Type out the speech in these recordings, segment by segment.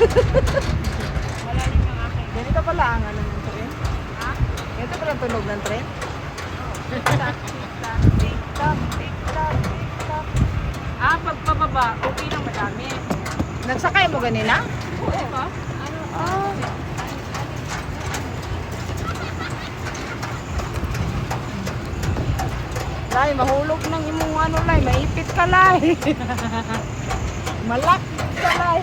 Malalim yung akin. Ganito pala ang ano ng tren. Ha? Ganito pala ang tunog ng tren. Tik-tak, tik-tak, tik-tak, tik-tak, tik-tak. Ah, pagpababa, okay lang madami. Nagsakay mo ganina? Oo ba? Ano? Ah. Lay, mahulog ng imong ano lay, maipit ka lay. Malak ka lay.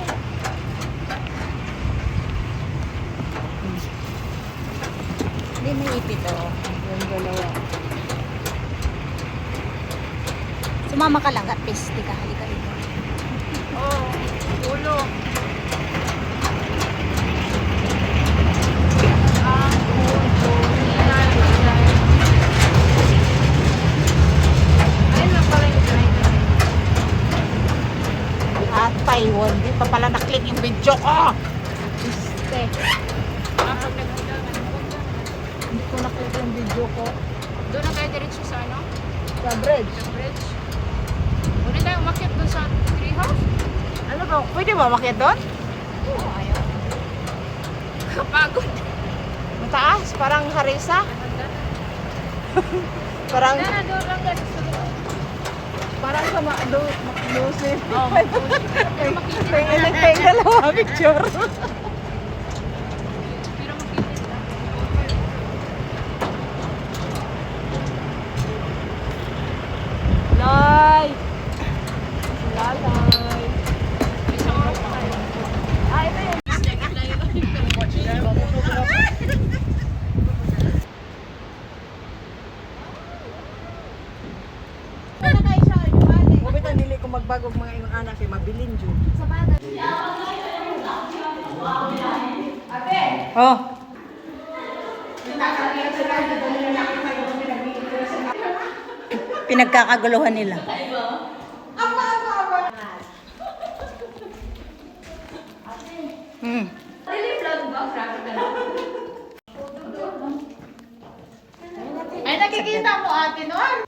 Hindi may ipit oh. Yung dalawa. Sumama ka lang at peste ka. Halika dito. Oo, ulo. Ang ulo nilalagay. Ayun lang pala yung driver. At Taiwan, di pa pala naklik yung video ko. Piste. Ah, pag nagsigangan, Hindi ko naklik yung video ko. doon na kayo diretso sa ano? Sa bridge. Sa bridge. Muna tayo umakyat doon sa tree house. Ano ba? Pwede ba umakyat doon? Oo, ayaw. Kapagod. Mataas, parang harisa. Parang Doon lang guys. parang sa Muslim. Oo, May dalawa picture. pero makikita lang. Lay. Lalay. Isang oras pa tayo. Ah, ito yun. Mabit ang dili ko magbagog mga ingon anak kay mabilin jud. Oh. Pinagkakaguluhan nila. Hmm. Ay, nakikita mo ate noon.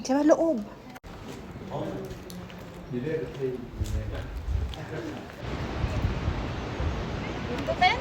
Sa loob. Ito, Ten?